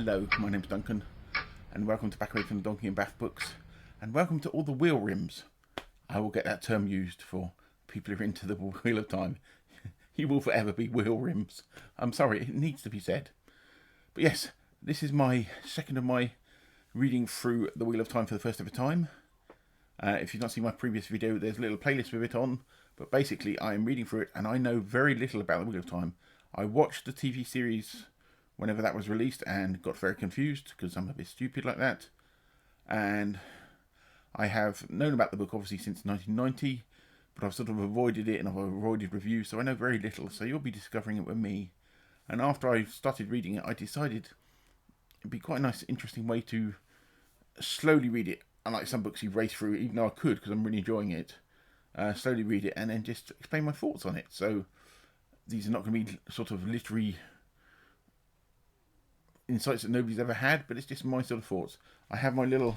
Hello, my name's Duncan, and welcome to Back Away from the Donkey and Bath books, and welcome to all the wheel rims. I will get that term used for people who are into the Wheel of Time. You will forever be wheel rims. I'm sorry, it needs to be said. But yes, this is my second of my reading through the Wheel of Time for the first ever time. If you've not seen my previous video, there's a little playlist with it on, but basically I am reading through it, and I know very little about the Wheel of Time. I watched the TV series whenever that was released and got very confused because I'm a bit stupid like that. And I have known about the book obviously since 1990, but I've sort of avoided it and I've avoided reviews, so I know very little. So you'll be discovering it with me. And after I started reading it, I decided it'd be quite a nice, interesting way to slowly read it. Unlike some books you race through, even though I could because I'm really enjoying it. Slowly read it and then just explain my thoughts on it. So these are not going to be sort of literary insights that nobody's ever had, but it's just my sort of thoughts. I have my little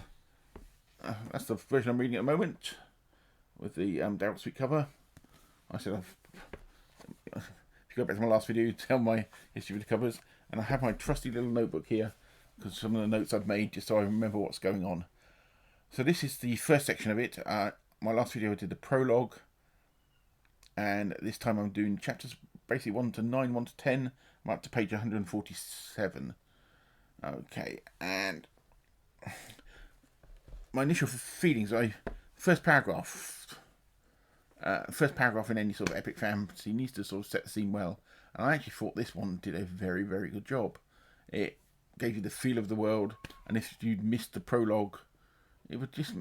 that's the version I'm reading at the moment with the Darrell Sweet cover. I said if you go back to my last video, tell my history with the covers, and I have my trusty little notebook here because some of the notes I've made just so I remember what's going on. So this is the first section of it. My last video I did the prologue, and this time I'm doing chapters basically 1 to 9, 1 to 10. I'm up to page 147. Okay, and my initial feelings, first paragraph in any sort of epic fantasy needs to sort of set the scene well, and I actually thought this one did a very, very good job. It gave you the feel of the world, and if you'd missed the prologue, it would just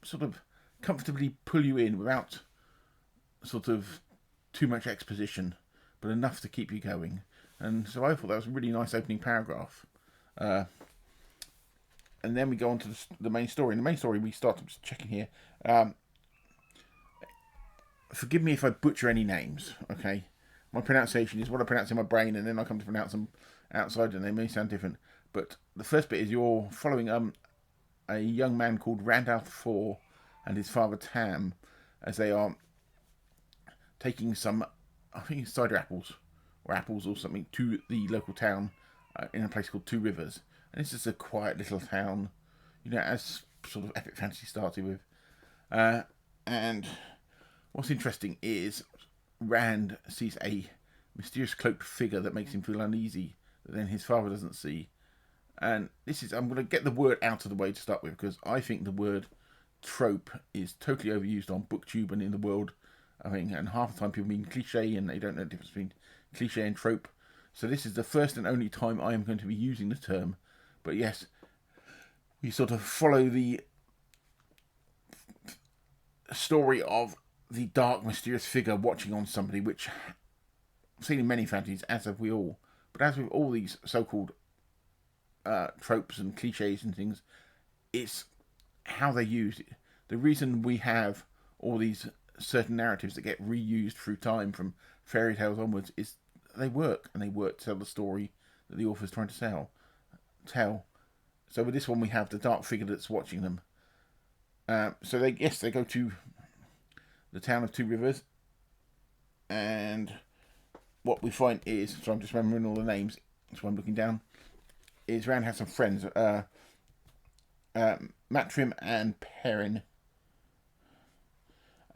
sort of comfortably pull you in without sort of too much exposition, but enough to keep you going. And so I thought that was a really nice opening paragraph. And then we go on to the main story. In the main story, we start checking here. Forgive me if I butcher any names, okay? My pronunciation is what I pronounce in my brain, and then I come to pronounce them outside, and they may sound different. But the first bit is you're following a young man called Randolph Four and his father Tam as they are taking some, I think it's cider apples or apples or something, to the local town in a place called Two Rivers. And this is a quiet little town, as sort of epic fantasy started with. And what's interesting is Rand sees a mysterious cloaked figure that makes him feel uneasy that then his father doesn't see. And I'm going to get the word out of the way to start with, because I think the word trope is totally overused on BookTube and in the world. I think, and half the time people mean cliche and they don't know the difference between cliche and trope. So this is the first and only time I am going to be using the term. But yes, we sort of follow the story of the dark, mysterious figure watching on somebody, which I've seen in many fantasies, as have we all. But as with all these so-called tropes and cliches and things, it's how they're used. The reason we have all these certain narratives that get reused through time from fairy tales onwards is they work, and they work to tell the story that the author's trying to tell. So with this one, we have the dark figure that's watching them. So they go to the town of Two Rivers, and what we find is, so I'm just remembering all the names, so I'm looking down, is Rand has some friends, Matrim and Perrin.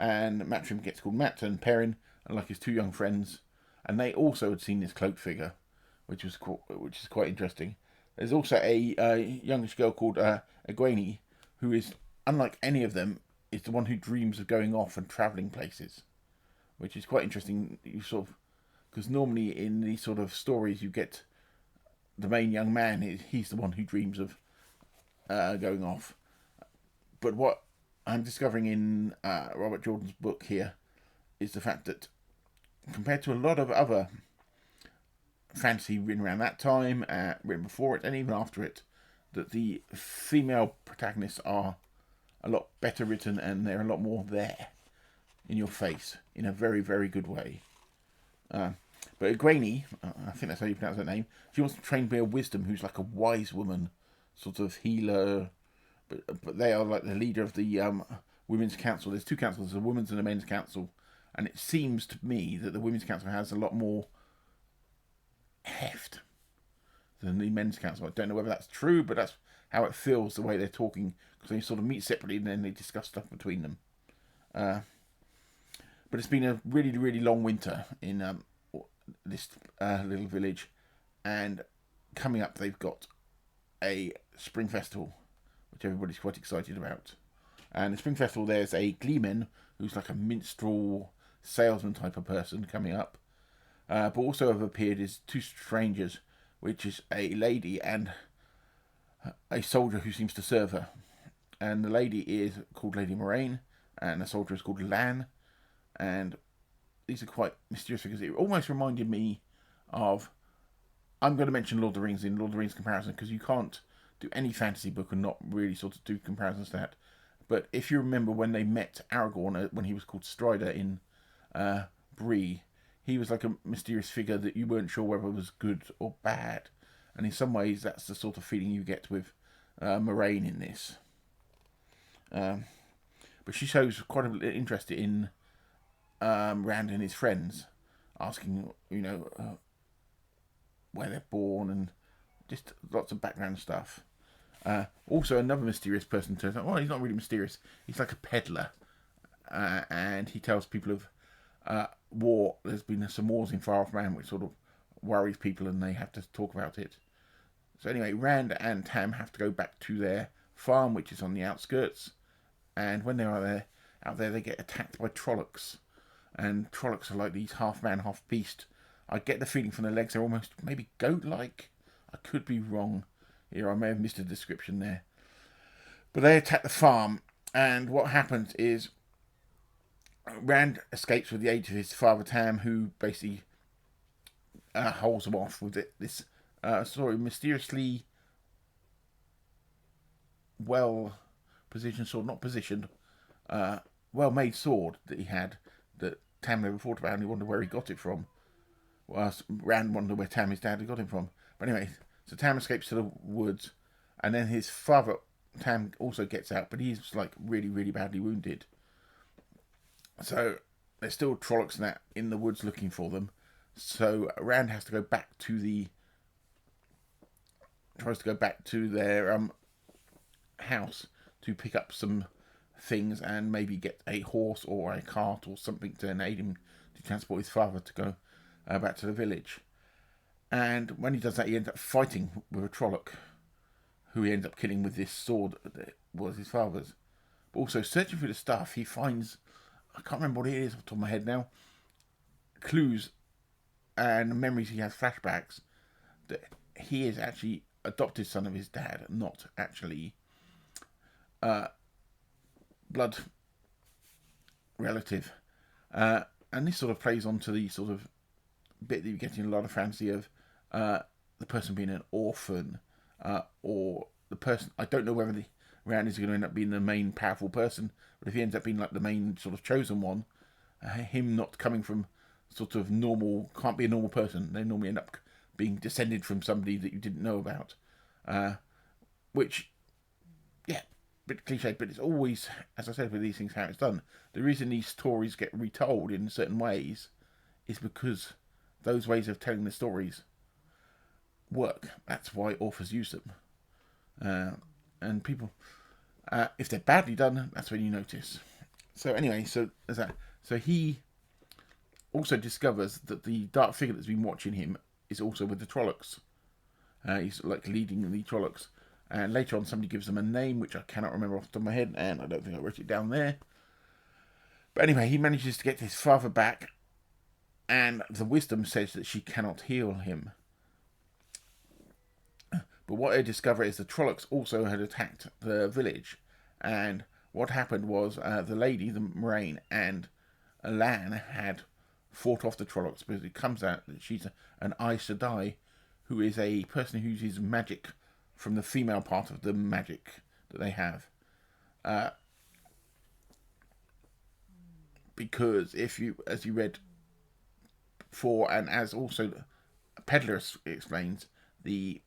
And Matrim gets called Matt, and Perrin are like his two young friends, and they also had seen this cloaked figure, which is quite interesting. There's also a youngish girl called Egwene, who is, unlike any of them, is the one who dreams of going off and travelling places, which is quite interesting. You sort of, because normally in these sort of stories you get the main young man, he's the one who dreams of going off. But what I'm discovering in Robert Jordan's book here is the fact that compared to a lot of other fantasy written around that time, written before it and even after it, that the female protagonists are a lot better written and they're a lot more there in your face in a very, very good way. But Egwene, I think that's how you pronounce her name, she wants to train Bear Wisdom, who's like a wise woman, sort of healer, but they are like the leader of the Women's Council. There's two councils, a Women's and a Men's Council, and it seems to me that the Women's Council has a lot more heft than the men's council. I don't know whether that's true, but that's how it feels, the way they're talking, because they sort of meet separately and then they discuss stuff between them. But it's been a really, really long winter in this little village, and coming up they've got a spring festival, which everybody's quite excited about. And the spring festival, there's a gleeman who's like a minstrel salesman type of person coming up. But also have appeared is two strangers, which is a lady and a soldier who seems to serve her. And the lady is called Lady Moraine, and the soldier is called Lan. And these are quite mysterious figures. It almost reminded me of... I'm going to mention Lord of the Rings in Lord of the Rings comparison, because you can't do any fantasy book and not really sort of do comparisons to that. But if you remember when they met Aragorn, when he was called Strider in Bree, he was like a mysterious figure that you weren't sure whether it was good or bad. And in some ways, that's the sort of feeling you get with Moraine in this. But she shows quite a bit of interest in Rand and his friends, asking, where they're born and just lots of background stuff. Also, another mysterious person turns up. Well, he's not really mysterious. He's like a peddler. And he tells people of war. There's been some wars in Far Off Land, which sort of worries people, and they have to talk about it. So anyway, Rand and Tam have to go back to their farm, which is on the outskirts. And when they are out there, they get attacked by Trollocs. And Trollocs are like these half man, half beast. I get the feeling from the legs they're almost maybe goat-like. I could be wrong here. I may have missed a description there. But they attack the farm, and what happens is Rand escapes with the aid of his father Tam, who basically holds him off with this mysteriously well-positioned sword, not positioned, well-made sword that he had, that Tam never thought about, and he wondered where he got it from. Whilst Rand wondered where Tam, his dad, had got him from. But anyway, so Tam escapes to the woods, and then his father, Tam, also gets out, but he's like really, really badly wounded. So there's still Trollocs in the woods looking for them. So Rand has to go back to their house to pick up some things and maybe get a horse or a cart or something to enable him to transport his father to go back to the village. And when he does that, he ends up fighting with a Trolloc, who he ends up killing with this sword that was his father's. But also, searching through the stuff, he finds, I can't remember what it is off the top of my head now, clues and memories. He has flashbacks that he is actually adopted son of his dad, not actually blood relative. And this sort of plays onto the sort of bit that you get in a lot of fantasy of the person being an orphan, or the person, I don't know whether the Rand is going to end up being the main powerful person, but if he ends up being like the main sort of chosen one, him not coming from sort of normal, can't be a normal person. They normally end up being descended from somebody that you didn't know about, which, yeah, a bit cliched, but it's always, as I said with these things, how it's done. The reason these stories get retold in certain ways is because those ways of telling the stories work. That's why authors use them. And people, if they're badly done, that's when you notice. So anyway, so he also discovers that the dark figure that's been watching him is also with the Trollocs. He's like leading the Trollocs. And later on, somebody gives them a name, which I cannot remember off the top of my head, and I don't think I wrote it down there. But anyway, he manages to get his father back, and the wisdom says that she cannot heal him. But what I discover is the Trollocs also had attacked the village. And what happened was the lady, the Moraine, and Lan had fought off the Trollocs, because it comes out that she's an Aes Sedai, who is a person who uses magic from the female part of the magic that they have. Because if you, as you read before, and as also Peddler explains, the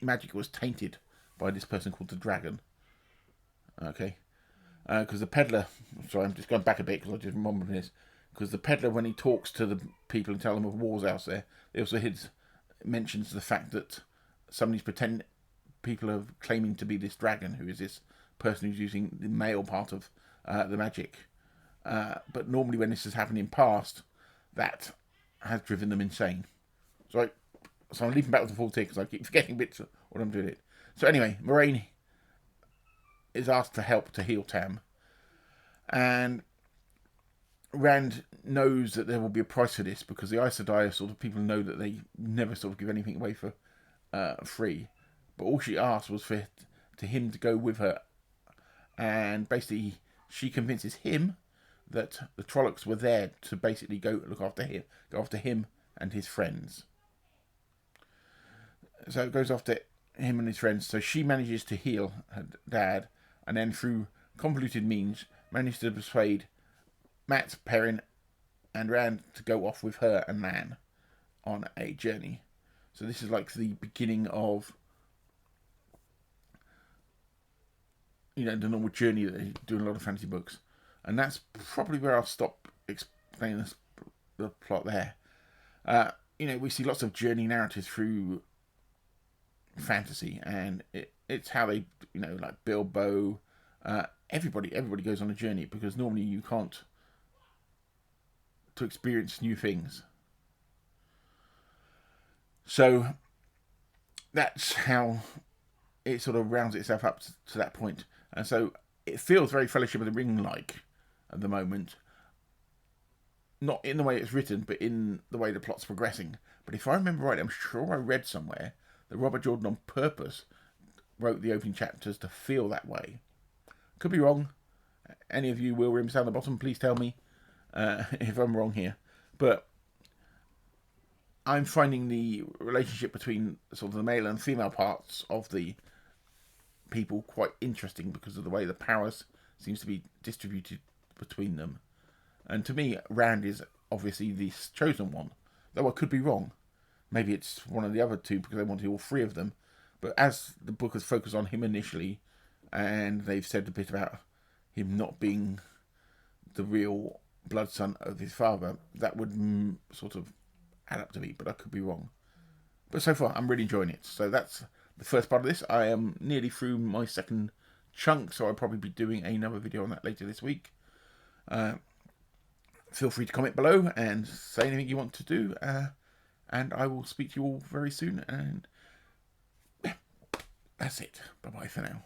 magic was tainted by this person called the Dragon. Okay. Because the Peddler, sorry, I'm just going back a bit because I just remembered this. Because the Peddler, when he talks to the people and tell them of wars out there, he also mentions the fact that somebody's pretend people are claiming to be this dragon, who is this person who's using the male part of the magic. But normally when this has happened in past, that has driven them insane. So I'm leaping back to the full tier because I keep forgetting bits of what I'm doing it. So anyway, Moraine is asked for help to heal Tam. And Rand knows that there will be a price for this because the Aes Sedai sort of people know that they never sort of give anything away for free. But all she asked was for him to go with her. And basically she convinces him that the Trollocs were there to basically go after him and his friends. So it goes after him and his friends. So she manages to heal her dad, and then through convoluted means manages to persuade Mat, Perrin, and Rand to go off with her and Lan on a journey. So this is like the beginning of, you know, the normal journey that they do in a lot of fantasy books. And that's probably where I'll stop explaining the plot there. You know, we see lots of journey narratives through fantasy, and it's how they, you know, like Bilbo, everybody goes on a journey because normally you can't to experience new things. So that's how it sort of rounds itself up to that point. And so it feels very Fellowship of the Ring-like at the moment. Not in the way it's written, but in the way the plot's progressing. But if I remember right, I'm sure I read somewhere that Robert Jordan on purpose wrote the opening chapters to feel that way. Could be wrong. Any of you Will Rims down the bottom, please tell me if I'm wrong here. But I'm finding the relationship between sort of the male and female parts of the people quite interesting because of the way the powers seems to be distributed between them. And to me, Rand is obviously the chosen one, though I could be wrong. Maybe it's one of the other two because they wanted all three of them. But as the book has focused on him initially, and they've said a bit about him not being the real blood son of his father, that would sort of add up to me, but I could be wrong. But so far, I'm really enjoying it. So that's the first part of this. I am nearly through my second chunk, so I'll probably be doing another video on that later this week. Feel free to comment below and say anything you want to do, and I will speak to you all very soon. And that's it. Bye-bye for now.